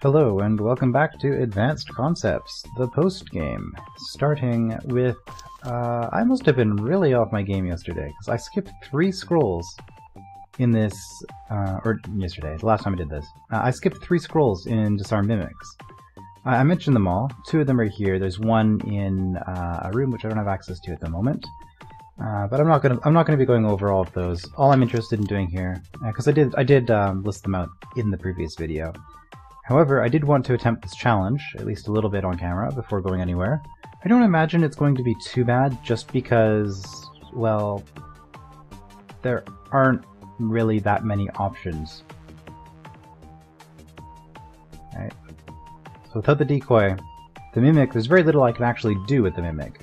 Hello and welcome back to Advanced Concepts, the post-game. Starting with, I must have been really off my game yesterday, because I skipped 3 scrolls in this, or yesterday, the last time I did this. I skipped 3 scrolls in Disarm Mimics. I mentioned them all. 2 of them are here. There's one in a room which I don't have access to at the moment. But I'm not gonna be going over all of those. All I'm interested in doing here, because I did list them out in the previous video. However, I did want to attempt this challenge, at least a little bit on camera, before going anywhere. I don't imagine it's going to be too bad, just because, well, there aren't really that many options. Right. So without the decoy, the Mimic, there's very little I can actually do with the Mimic.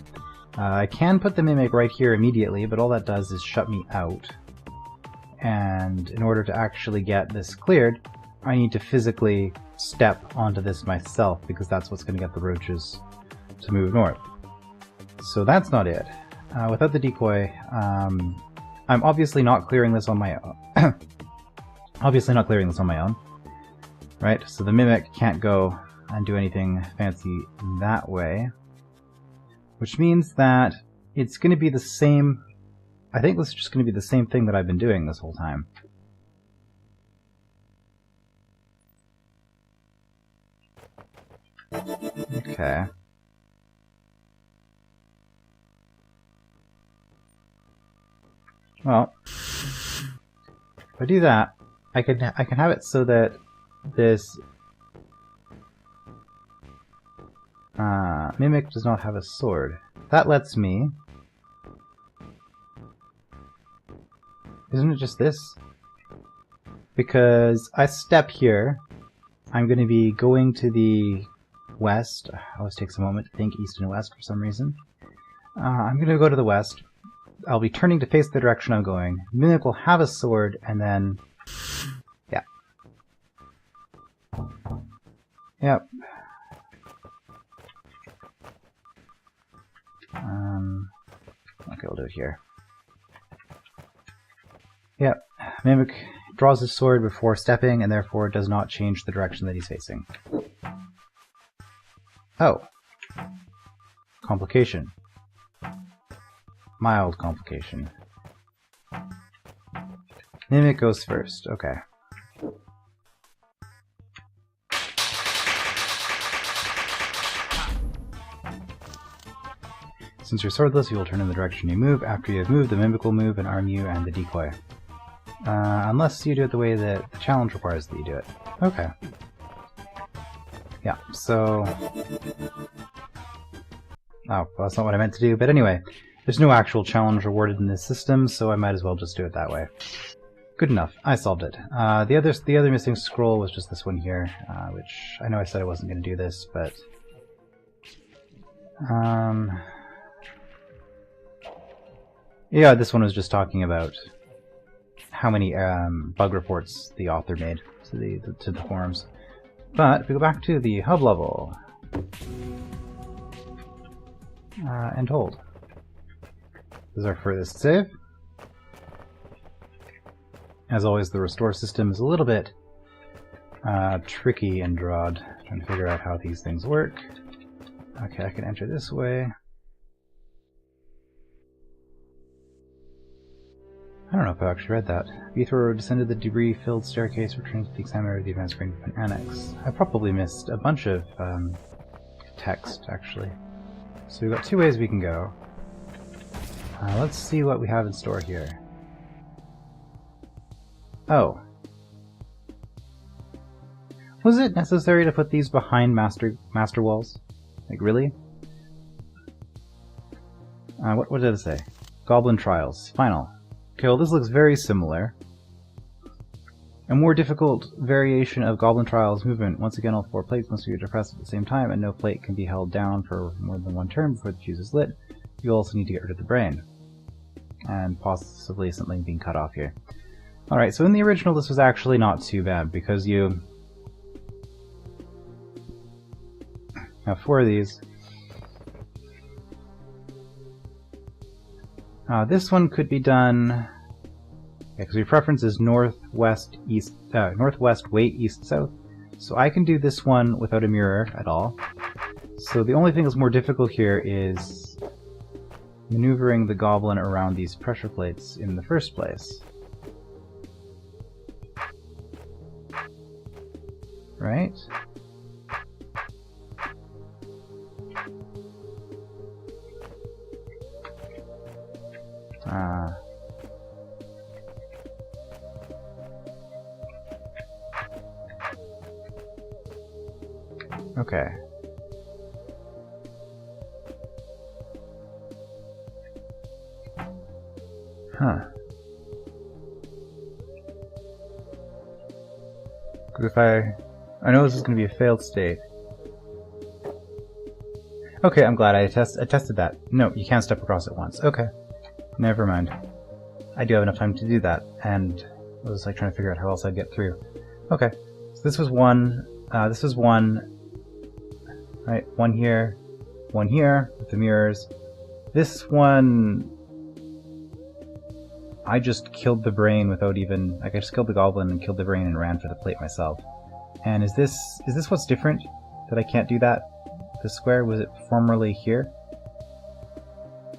I can put the Mimic right here immediately, but all that does is shut me out. And in order to actually get this cleared, I need to physically step onto this myself, because that's what's going to get the roaches to move north. So that's not it. Without the decoy, I'm obviously not clearing this on my own. Right? So the Mimic can't go and do anything fancy that way. Which means that it's going to be the same... I think this is just going to be the same thing that I've been doing this whole time. Okay. Well, if I do that, I can have it so that this Mimic does not have a sword. That lets me... Isn't it just this? Because I step here, I'm going to be going to the west. I always takes a moment to think east and west for some reason. I'm going to go to the west. I'll be turning to face the direction I'm going. Mimic will have a sword, and then... yeah. Yep. Okay, we'll do it here. Yep. Mimic draws his sword before stepping, and therefore does not change the direction that he's facing. Oh. Complication. Mild complication. Mimic goes first. Okay. Since you're swordless, you will turn in the direction you move. After you have moved, the Mimic will move and arm you and the decoy. Unless you do it the way that the challenge requires that you do it. Okay. Yeah, so... oh, well, that's not what I meant to do, but anyway. There's no actual challenge rewarded in this system, so I might as well just do it that way. Good enough. I solved it. The other missing scroll was just this one here, which I know I said I wasn't going to do this, but... yeah, this one was just talking about how many bug reports the author made to the forums. But if we go back to the hub level and hold. This is our furthest save. As always, the restore system is a little bit tricky in DROD, trying to figure out how these things work. Okay, I can enter this way. I don't know if I actually read that. Bethro descended the debris-filled staircase, returning to the examiner of the advanced grade annex. I probably missed a bunch of text, actually. So we've got 2 ways we can go. Let's see what we have in store here. Oh. Was it necessary to put these behind master walls? Like, really? What did it say? Goblin Trials. Final. Okay, well this looks very similar. A more difficult variation of Goblin Trials movement. Once again, all 4 plates must be depressed at the same time, and no plate can be held down for more than 1 turn before the fuse is lit. You also need to get rid of the brain. And possibly something being cut off here. Alright, so in the original this was actually not too bad, because you have 4 of these. This one could be done... because your preference is northwest, east, northwest, wait, east, south. So I can do this one without a mirror at all. So the only thing that's more difficult here is maneuvering the Goblin around these pressure plates in the first place. Right? Okay. Huh. Because if I know this is going to be a failed state. Okay, I'm glad I tested that. No, you can't step across it once. Okay. Never mind. I do have enough time to do that, and I was like trying to figure out how else I'd get through. Okay. So this was one, right, one here with the mirrors. This one, I just killed the brain without even, like, I just killed the Goblin and killed the brain and ran for the plate myself. And is this what's different? That I can't do that? This square, was it formerly here?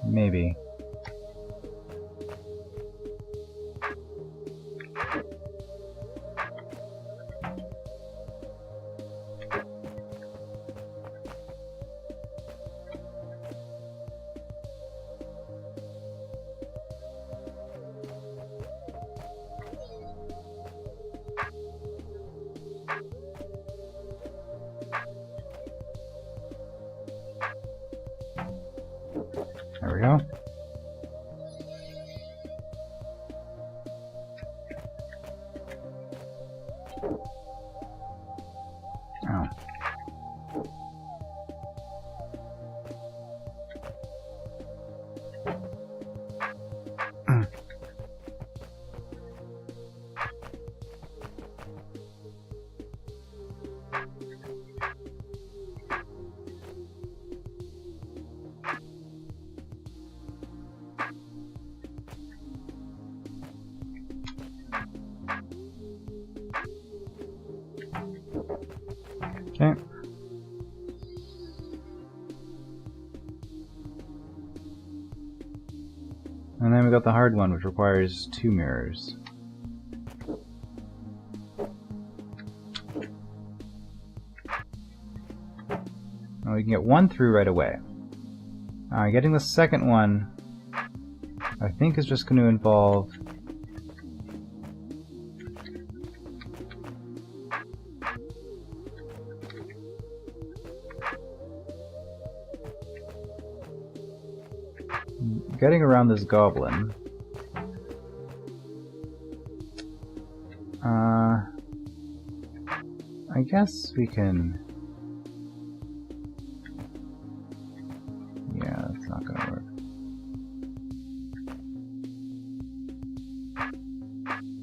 Maybe. There we go. Oh. Okay. And then we got the hard one, which requires 2 mirrors. Now we can get 1 through right away. Getting the second one, I think, is just going to involve getting around this Goblin. I guess we can... Yeah, that's not gonna work.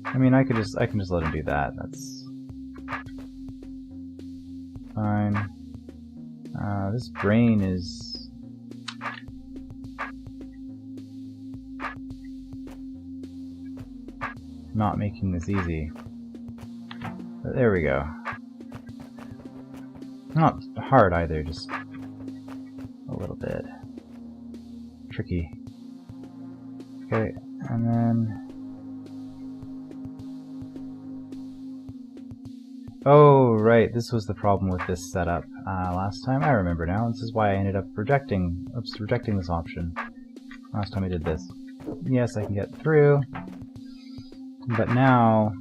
I mean, I can just let him do that. That's fine. This brain is not making this easy. But there we go. Not hard either, just a little bit tricky. Okay, and then... Oh, right, this was the problem with this setup last time. I remember now. This is why I ended up rejecting this option last time I did this. Yes, I can get through, but now...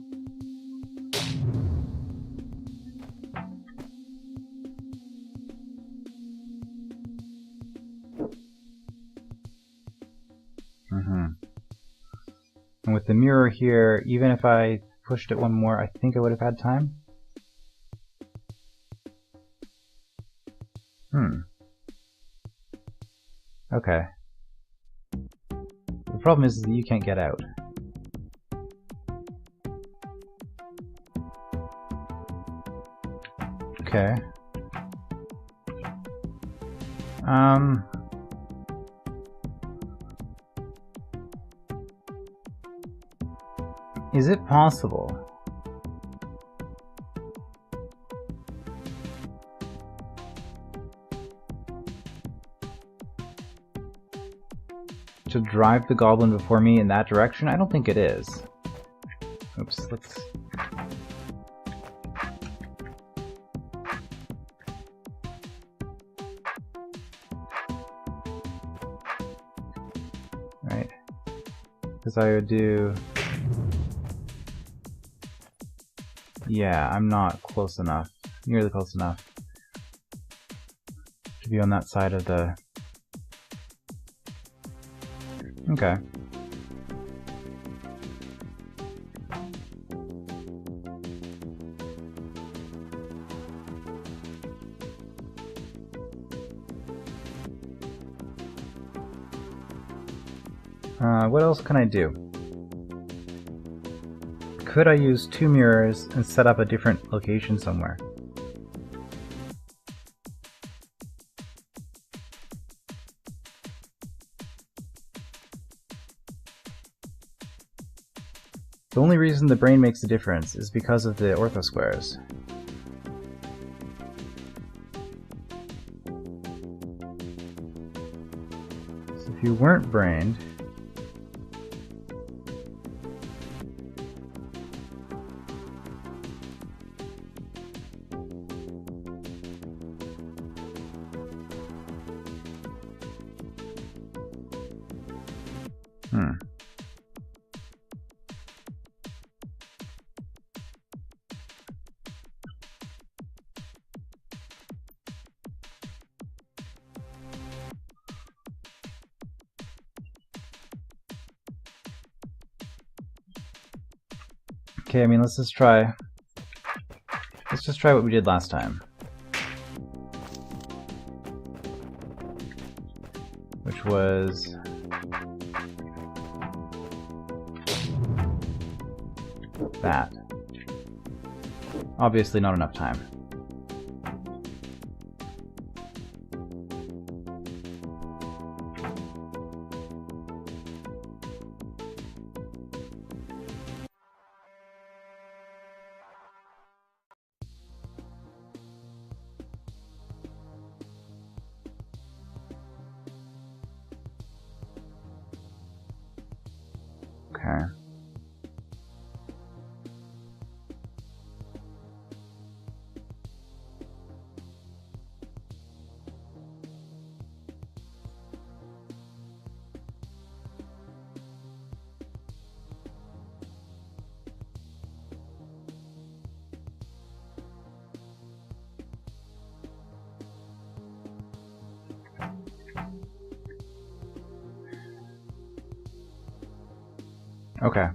And with the mirror here, even if I pushed it one more, I think I would have had time. Okay. The problem is that you can't get out. Okay. Is it possible to drive the goblin before me in that direction? I don't think it is. Oops, let's... Right. Because I would do... Yeah, I'm not close enough. Nearly close enough to be on that side of the... Okay. What else can I do? Could I use 2 mirrors and set up a different location somewhere? The only reason the brain makes a difference is because of the orthosquares. So if you weren't brained, okay, I mean, let's just try what we did last time. Which was... that. Obviously not enough time. Okay. Okay.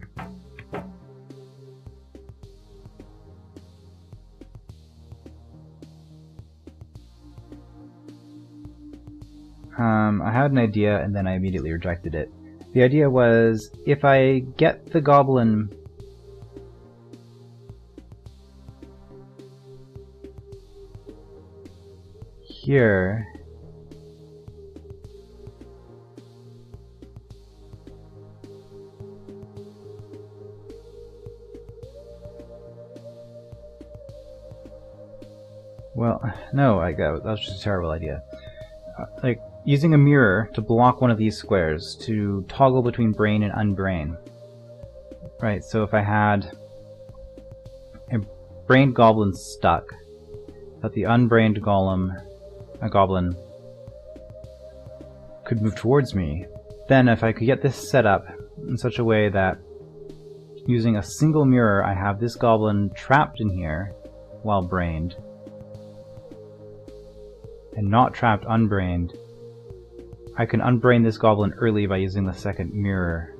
I had an idea and then I immediately rejected it. The idea was, if I get the goblin here, well, no, that was just a terrible idea. Like, using a mirror to block one of these squares to toggle between brain and unbrain. Right, so if I had a brained goblin stuck, but the unbrained goblin could move towards me, then if I could get this set up in such a way that using a single mirror I have this goblin trapped in here while brained, and not trapped unbrained, I can unbrain this goblin early by using the second mirror.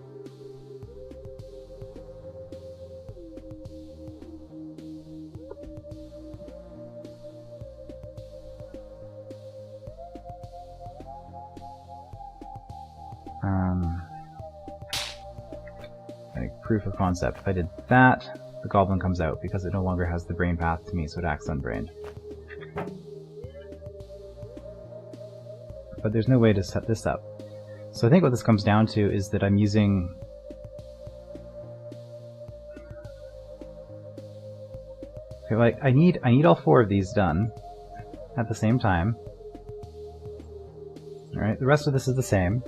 Like proof of concept. If I did that, the goblin comes out because it no longer has the brain path to me, so it acts unbrained. But there's no way to set this up. So I think what this comes down to is that I'm using... Okay, like I need all 4 of these done at the same time. Alright, the rest of this is the same.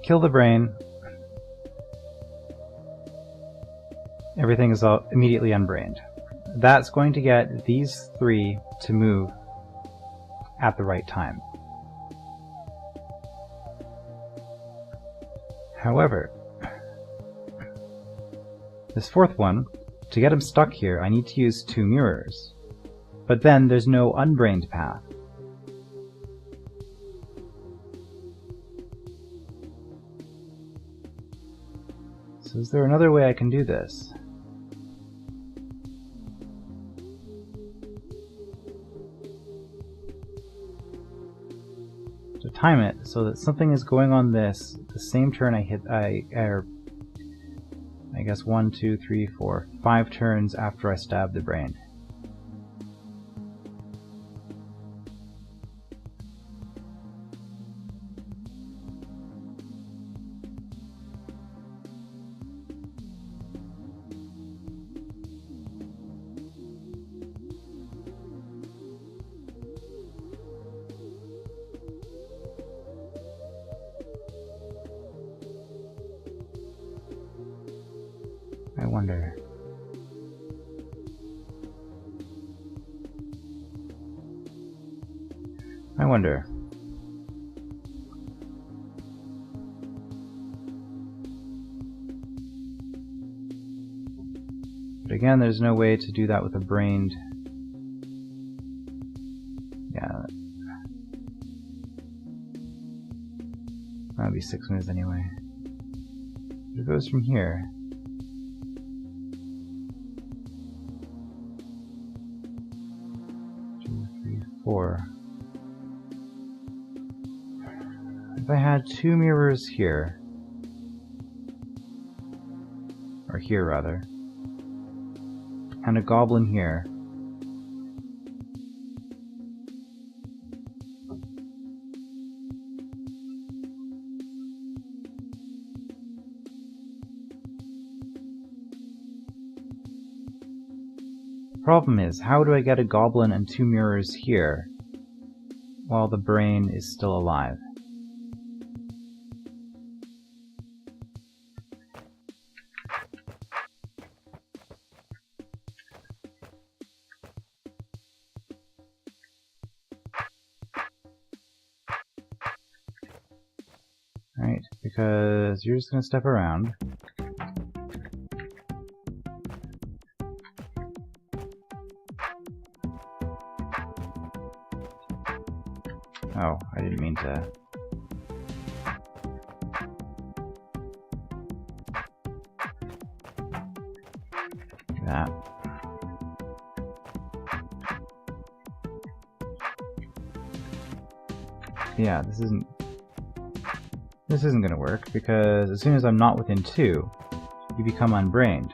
kill the brain, everything is all immediately unbrained. That's going to get these three to move at the right time. However, this fourth one, to get him stuck here, I need to use 2 mirrors. But then there's no unbrained path. So is there another way I can do this? To time it so that something is going on this the same turn I guess 1, 2, 3, 4, 5 turns after I stab the brain. I wonder. But again, there's no way to do that with a brained... Yeah. That'd be 6 moves anyway. But it goes from here. 4. If I had 2 mirrors here, or here rather, and a goblin here, problem is, how do I get a goblin and 2 mirrors here while the brain is still alive? Right, because you're just going to step around. Oh, I didn't mean to... do that. Yeah, this isn't gonna work, because as soon as I'm not within 2, you become unbrained.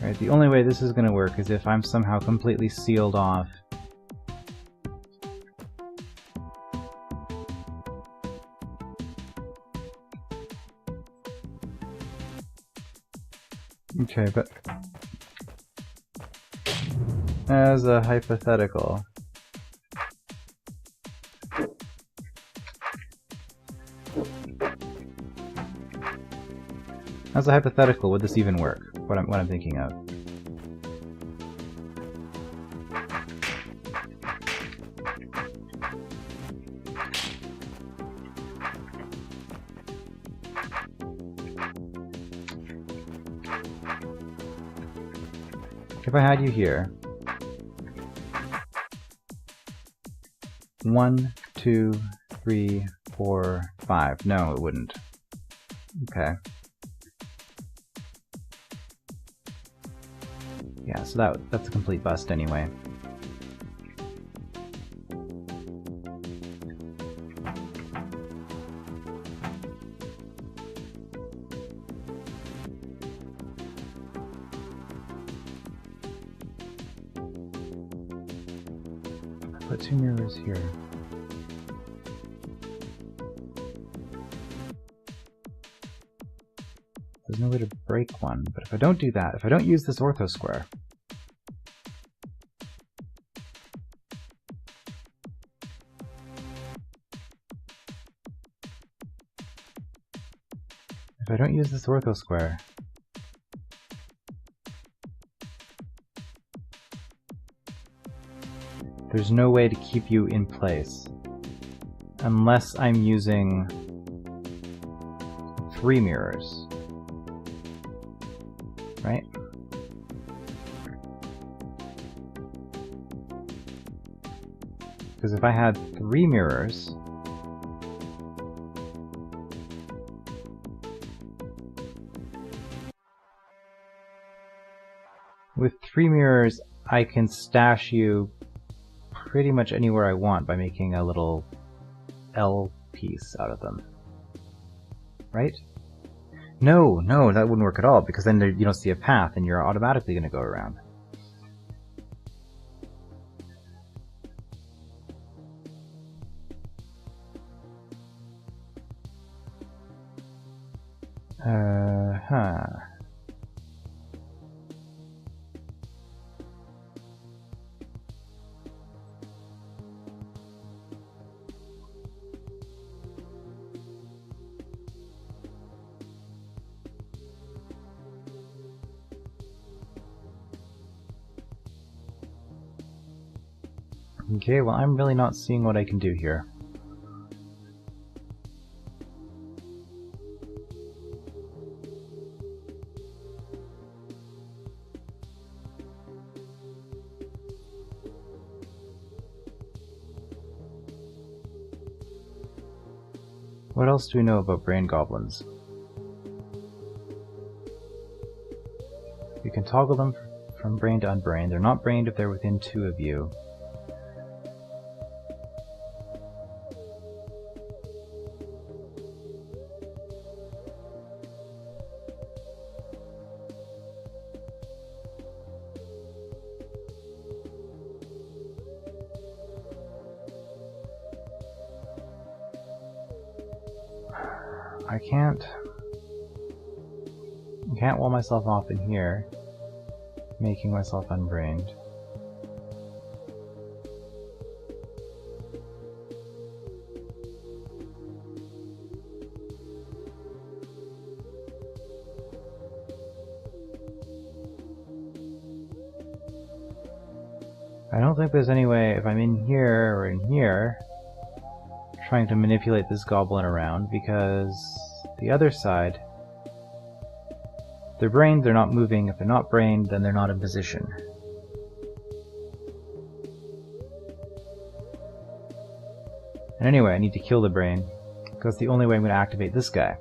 Right, the only way this is gonna work is if I'm somehow completely sealed off. Okay, but as a hypothetical, would this even work? What I'm thinking of. If I had you here, 1, 2, 3, 4, 5. No, it wouldn't. Okay. Yeah, so that's a complete bust anyway. Put 2 mirrors here. There's no way to break one, but if I don't do that, if I don't use this ortho square, If I don't use this ortho square... there's no way to keep you in place. Unless I'm using 3 mirrors. Right? Because if I had 3 mirrors... with 3 mirrors, I can stash you pretty much anywhere I want by making a little L piece out of them. Right? No, that wouldn't work at all, because then you don't see a path and you're automatically going to go around. Okay, well, I'm really not seeing what I can do here. What else do we know about brain goblins? You can toggle them from brain to unbrained. They're not brained if they're within 2 of you. I can't wall myself off in here, making myself unbrained. I don't think there's any way, if I'm in here or in here, trying to manipulate this goblin around, because the other side, they're brained, they're not moving. If they're not brained, then they're not in position. And anyway, I need to kill the brain, because the only way I'm going to activate this guy.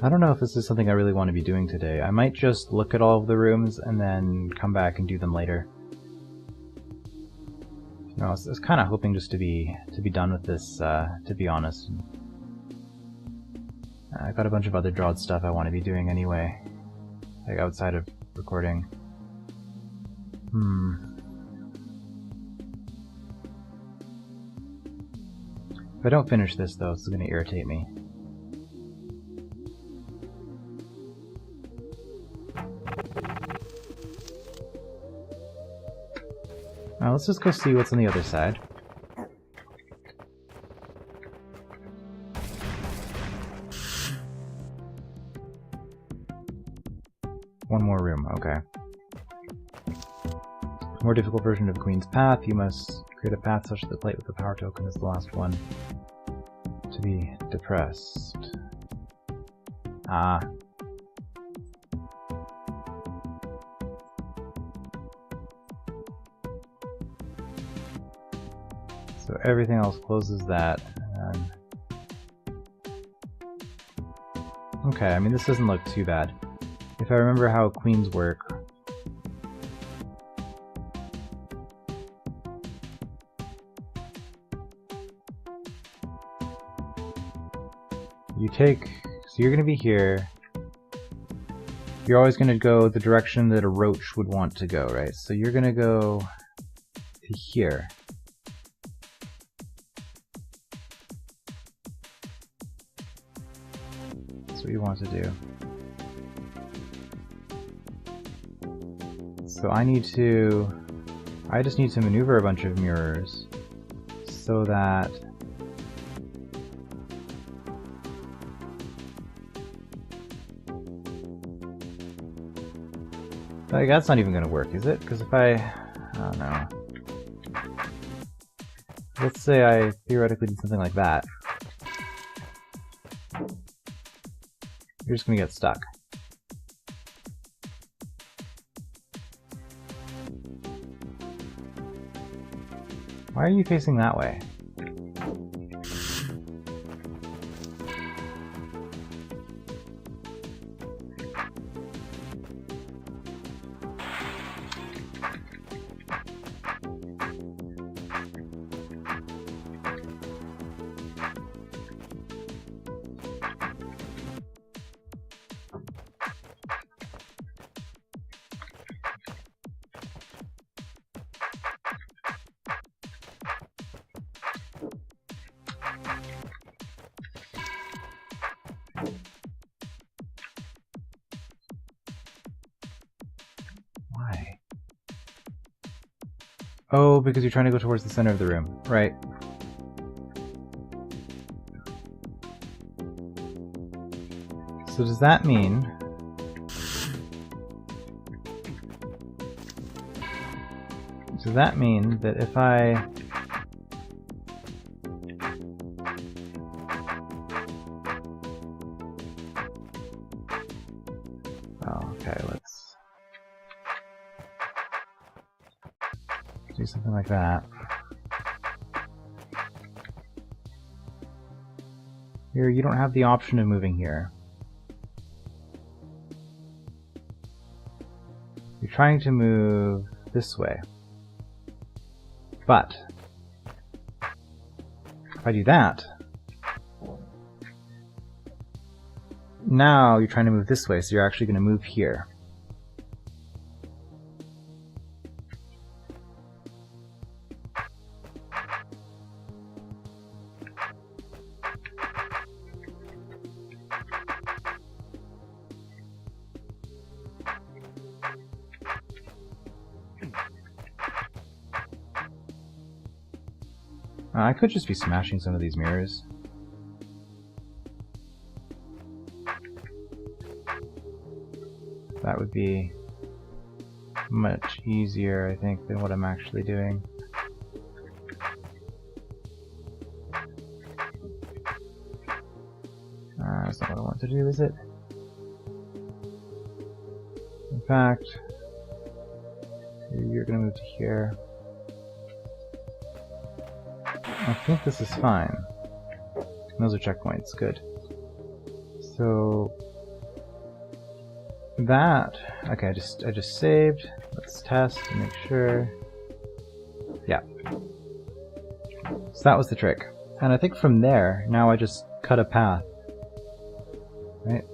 I don't know if this is something I really want to be doing today. I might just look at all of the rooms and then come back and do them later. No, I was kind of hoping just to be done with this, to be honest. I got a bunch of other DROD stuff I want to be doing anyway, like outside of recording. If I don't finish this, though, it's going to irritate me. Now let's just go see what's on the other side. One more room, okay. More difficult version of Queen's Path. You must create a path such that the plate with the power token is the last one to be depressed. Ah. So everything else closes that. And okay, I mean this doesn't look too bad. If I remember how queens work. You take, so you're going to be here. You're always going to go the direction that a roach would want to go, right? So you're going to go to here. That's what you want to do. So I just need to maneuver a bunch of mirrors so that like, that's not even going to work, is it? Because if I don't know. Let's say I theoretically did something like that. You're just going to get stuck. Why are you facing that way? Why? Oh, because you're trying to go towards the center of the room, right? So does that mean that if I let's do something like that. Here, you don't have the option of moving here. You're trying to move this way. But if I do that, now you're trying to move this way, so you're actually going to move here. I could just be smashing some of these mirrors. That would be much easier, I think, than what I'm actually doing. That's not what I want to do, is it? In fact, you're going to move to here. I think this is fine. Those are checkpoints, good. So that, okay, I just saved. Let's test and make sure. Yeah. So that was the trick. And I think from there, now I just cut a path. Right?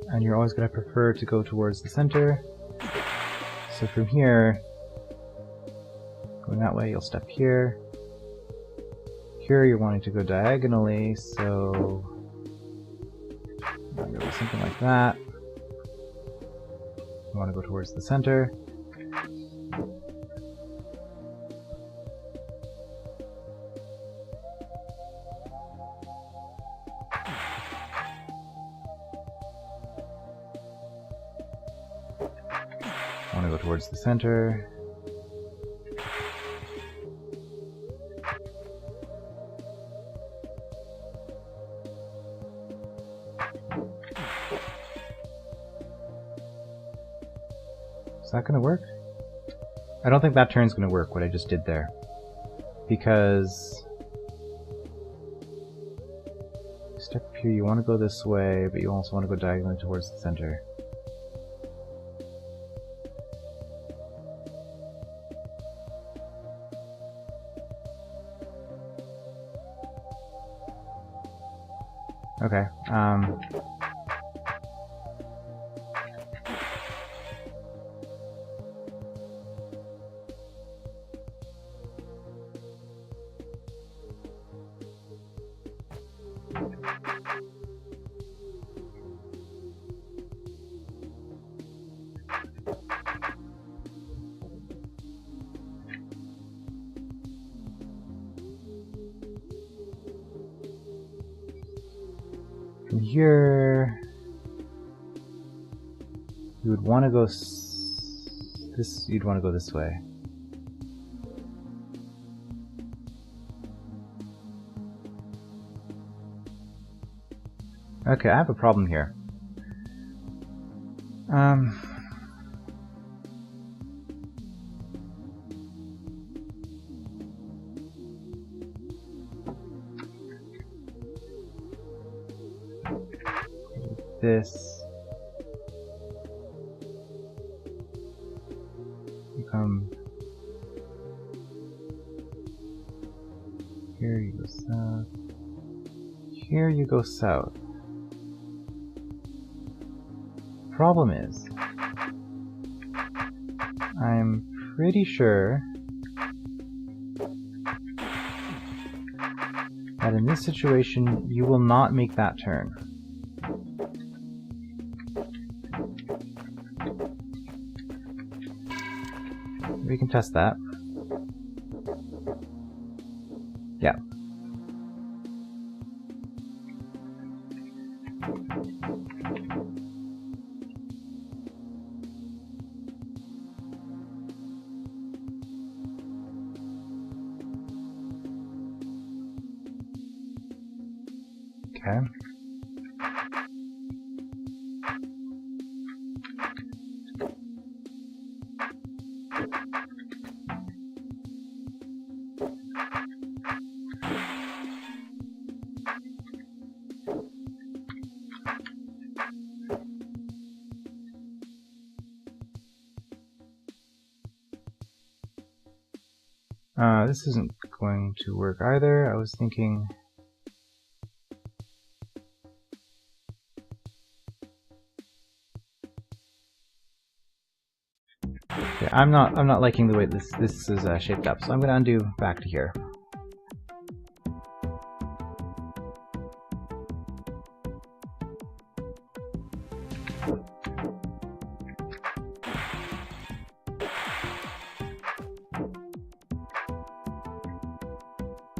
And you're always going to prefer to go towards the center. So from here, going that way, you'll step here. Here you're wanting to go diagonally, so I'm going to do something like that. You want to go towards the center. I want to go towards the center. Is that going to work? I don't think that turn's going to work, what I just did there. because step up here, you want to go this way, but you also want to go diagonally towards the center. Okay, from here, you would want to go you'd want to go this way. Okay, I have a problem here. This. You come here, you go south. Here you go south. Problem is, I'm pretty sure that in this situation you will not make that turn. We can test that. Yeah. Okay. This isn't going to work either. I was thinking okay, I'm not liking the way this is shaped up, so I'm going to undo back to here.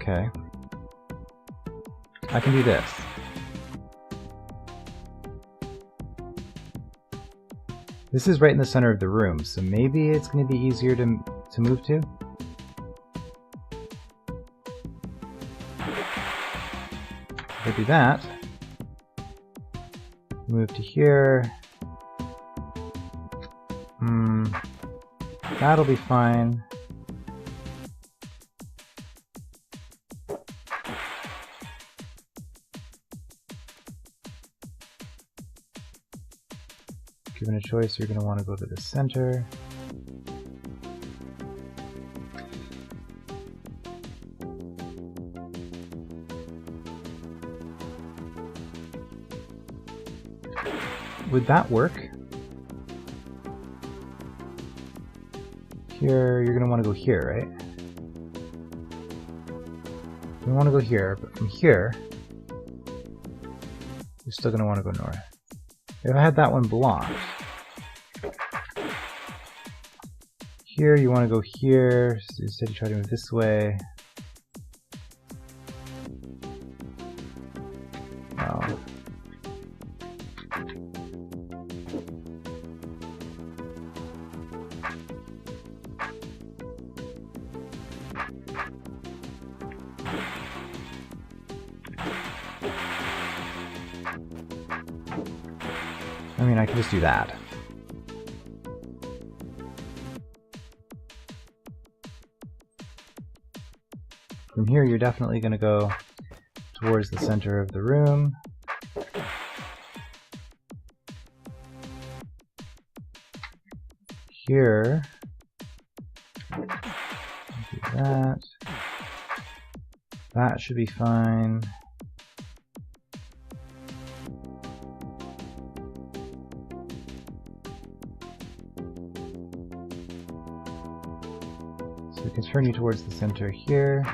Okay. I can do this. This is right in the center of the room, so maybe it's going to be easier to move to. If I do that, move to here. That'll be fine. Given a choice, you're going to want to go to the center. Would that work? Here, you're going to want to go here, right? You want to go here, but from here, you're still going to want to go north. If I had that one blocked, here you want to go here, so instead you try to move this way. Oh. I mean, I can just do that. from here you're definitely going to go towards the center of the room. Here, do that. That should be fine. So we can turn you towards the center here.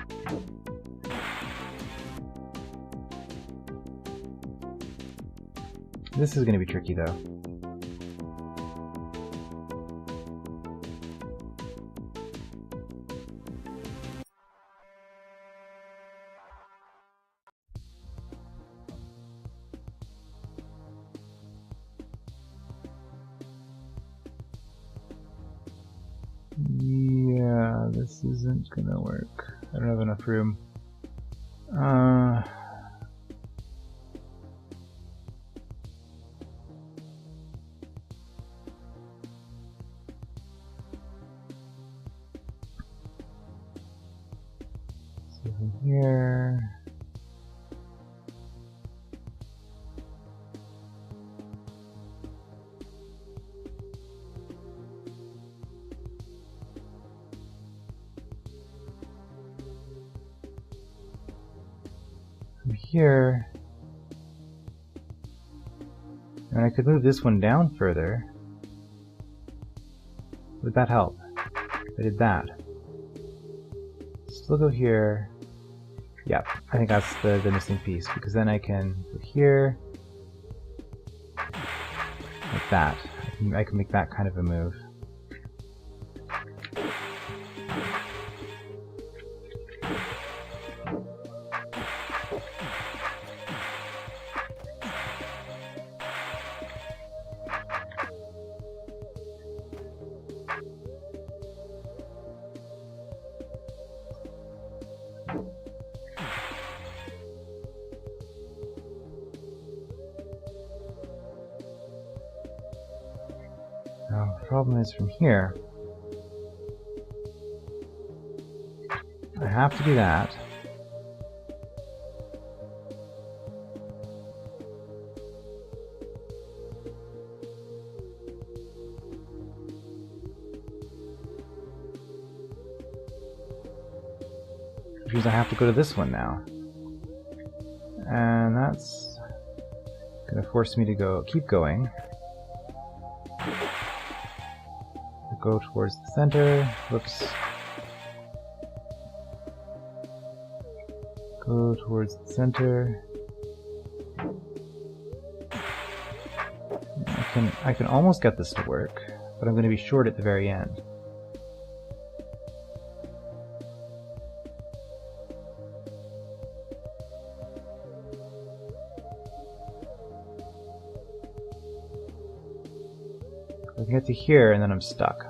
This is going to be tricky though. Yeah, this isn't gonna work. I don't have enough room. So from here. Here, and I could move this one down further. Would that help? If I did that. Still go here. Yep, I think that's the missing piece, because then I can go here, like that. I can make that kind of a move. Now, the problem is from here, I have to do that. Which means I have to go to this one now. And that's going to force me to keep going. Go towards the center. Whoops. Go towards the center. I can almost get this to work, but I'm going to be short at the very end. I can get to here and then I'm stuck.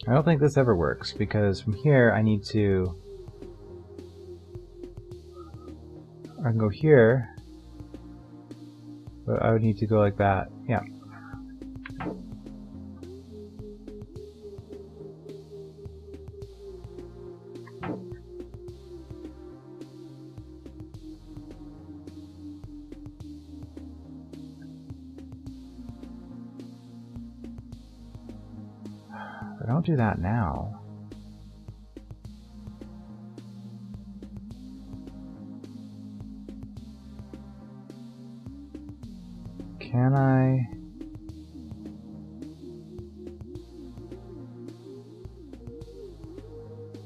I don't think this ever works, because from here I can go here, but I would need to go like that. Yeah. But don't do that now. Can I?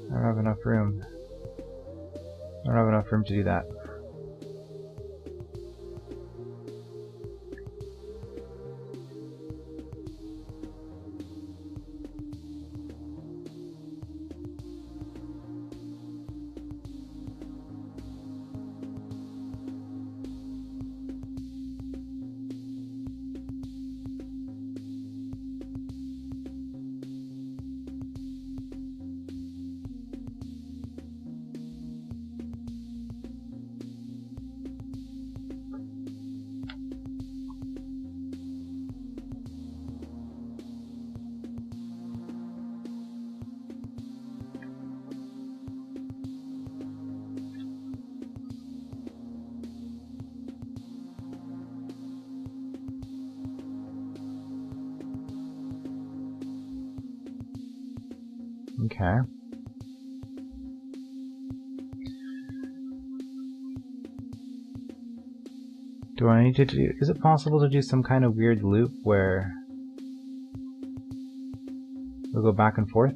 I don't have enough room. I don't have enough room to do that. Okay. Do I need to do... Is it possible to do some kind of weird loop where we'll go back and forth?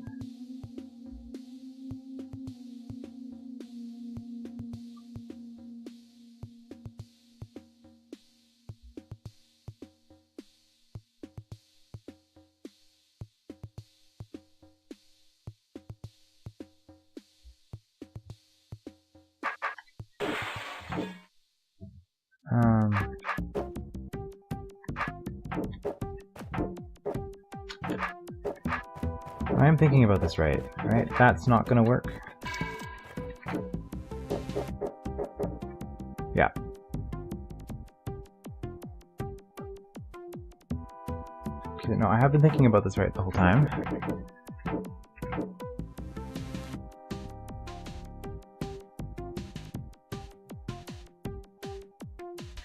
I'm thinking about this right? That's not gonna work. Yeah. Okay, no, I have been thinking about this right the whole time.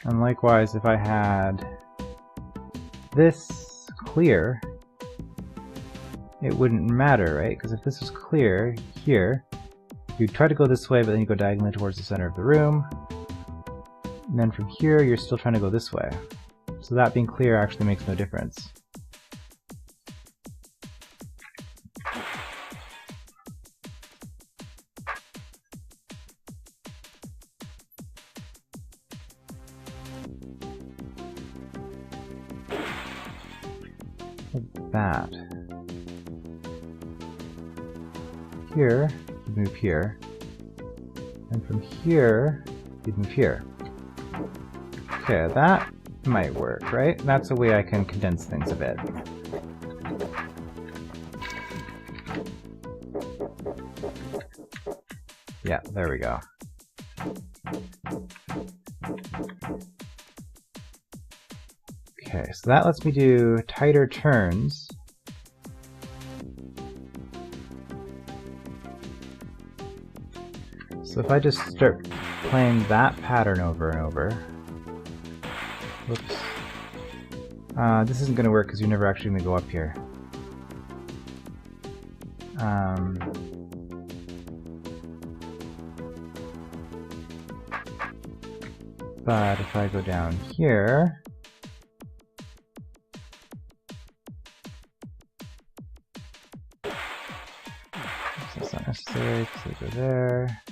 And likewise, if I had this clear, it wouldn't matter, right? Because if this was clear here, you try to go this way, but then you go diagonally towards the center of the room. And then from here, you're still trying to go this way. So that being clear actually makes no difference. Like that. Here, you'd move here. And from here, you'd move here. Okay, that might work, right? That's a way I can condense things a bit. Yeah, there we go. Okay, so that lets me do tighter turns. So if I just start playing that pattern over and over... Whoops. This isn't going to work because you're never actually going to go up here. But if I go down here... That's not necessary because I go there.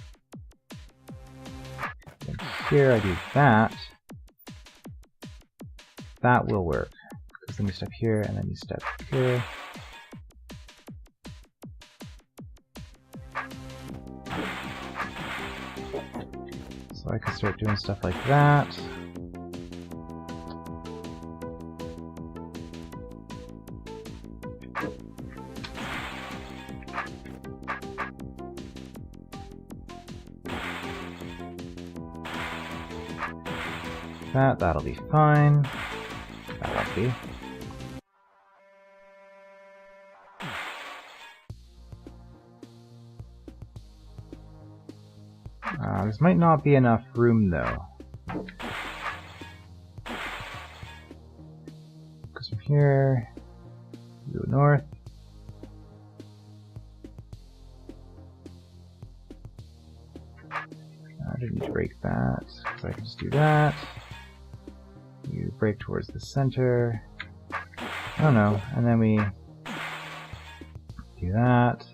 Here I do that. That will work. Because then you step here and then you step here. So I can start doing stuff like that. That'll be fine. That won't be. This might not be enough room though. Because from here, you go north. I didn't need to break that, so I can just do that. You break towards the center. I don't know, and then we do that.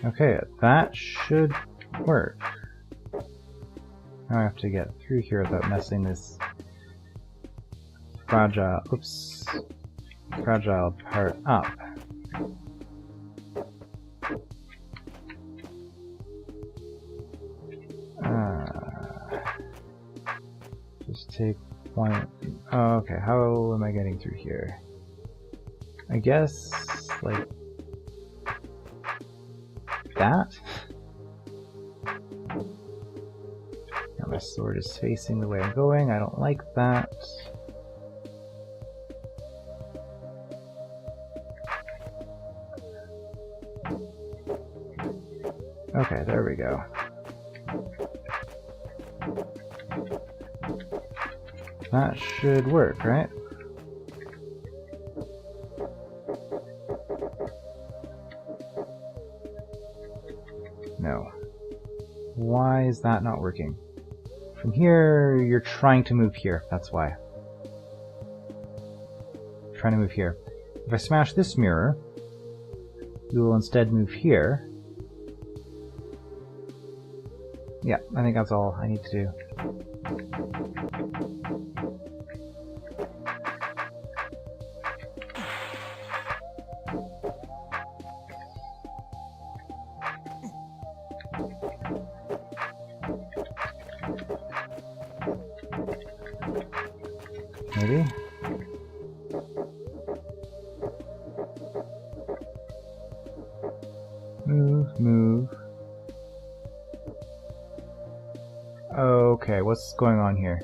Okay, that should work. Now I have to get through here without messing this fragile part up. Just take one. Oh, okay, how am I getting through here? I guess, like, that? Now my sword is facing the way I'm going. I don't like that. Okay, there we go. That should work, right? No. Why is that not working? From here, you're trying to move here. That's why. Trying to move here. If I smash this mirror, we will instead move here. Yeah, I think that's all I need to do. Maybe? Move. Okay, what's going on here?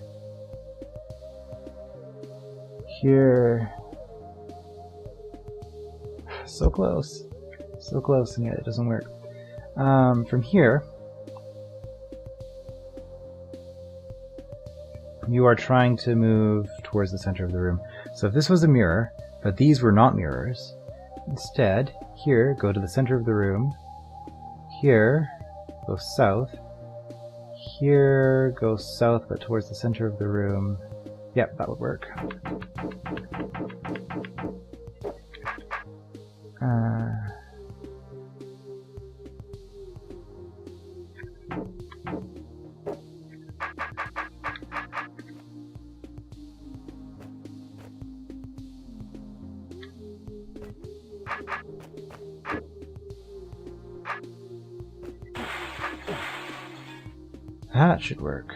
Here. So close. So close, and yet it doesn't work. From here, you are trying to move towards the center of the room. So if this was a mirror, but these were not mirrors, instead, here, go to the center of the room. Here, go south. Here, go south, but towards the center of the room. Yep, that would work. That should work.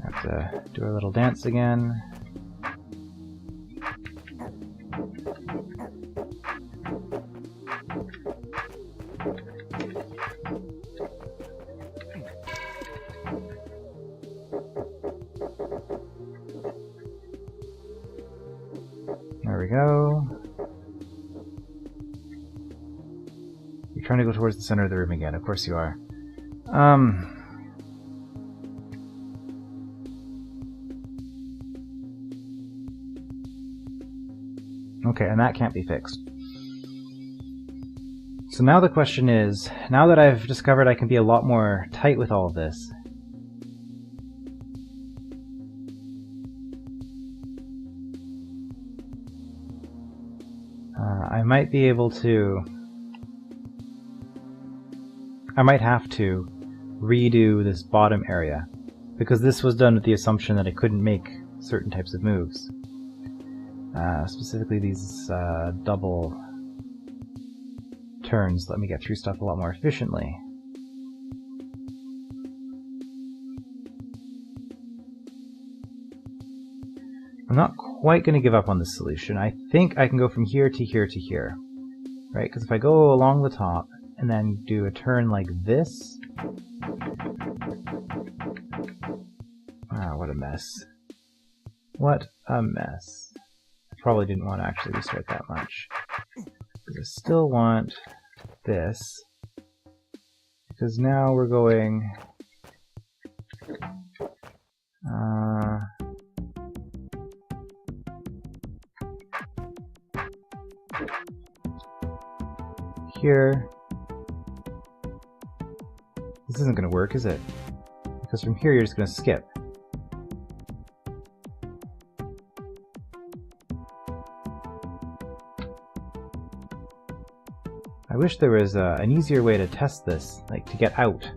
Have to do our little dance again. There we go. You're trying to go towards the center of the room again. Of course you are. Okay, and that can't be fixed. So now the question is, now that I've discovered I can be a lot more tight with all of this, I might be able to... I might have to redo this bottom area, because this was done with the assumption that I couldn't make certain types of moves. Specifically these double turns let me get through stuff a lot more efficiently. I'm not quite going to give up on this solution. I think I can go from here to here to here. Right? Because if I go along the top and then do a turn like this... Ah, what a mess. What a mess. I probably didn't want to actually restart that much. Because I still want this. Because now we're going... here. This isn't going to work, is it? Because from here you're just going to skip. I wish there was an easier way to test this, like to get out.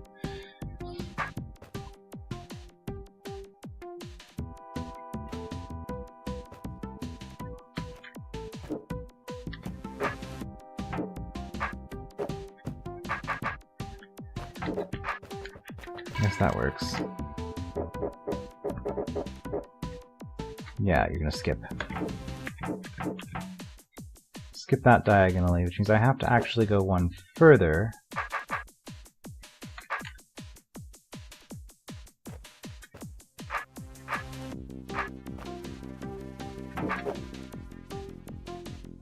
Guess that works. Yeah, you're gonna skip. Skip that diagonally, which means I have to actually go one further.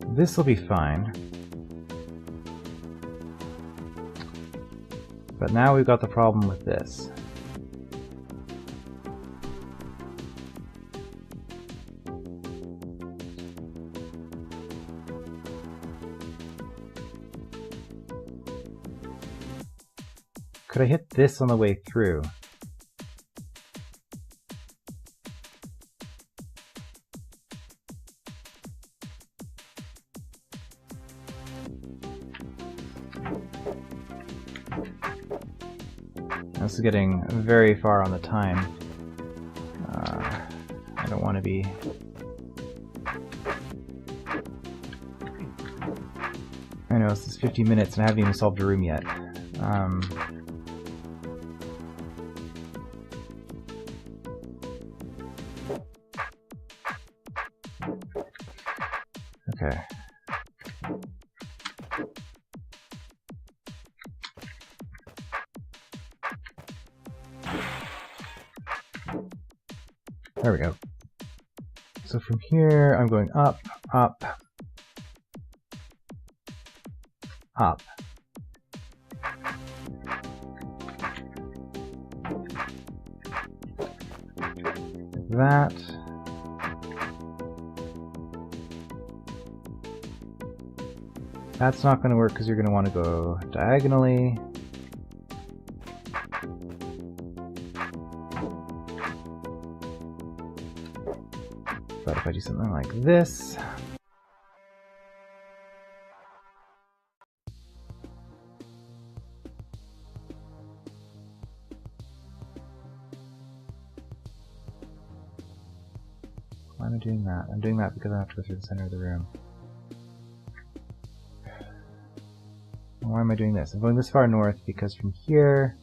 This will be fine. But now we've got the problem with this. Could I hit this on the way through? This is getting very far on the time. I don't want to be... I know, this is 50 minutes and I haven't even solved a room yet. Okay. There we go. So from here, I'm going up, up, up. That. That's not going to work because you're going to want to go diagonally. But if I do something like this... Why am I doing that? I'm doing that because I have to go through the center of the room. Why am I doing this? I'm going this far north because from here...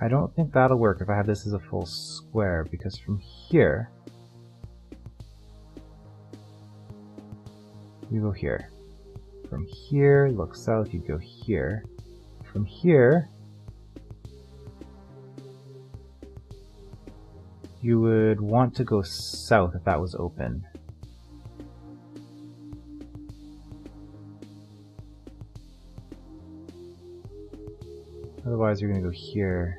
I don't think that'll work if I have this as a full square, because from here... you go here. From here, look south, you go here. From here... you would want to go south if that was open. Otherwise you're going to go here.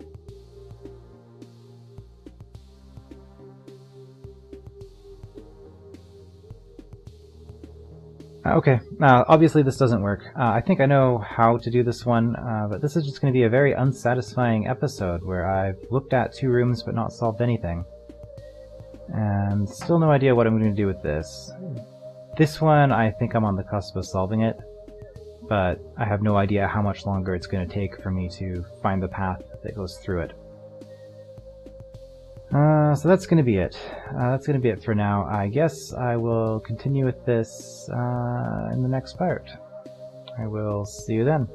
Okay, obviously this doesn't work. I think I know how to do this one, but this is just going to be a very unsatisfying episode where I've looked at 2 rooms but not solved anything. And still no idea what I'm going to do with this. This one, I think I'm on the cusp of solving it, but I have no idea how much longer it's going to take for me to find the path that goes through it. So that's going to be it. That's going to be it for now. I guess I will continue with this in the next part. I will see you then.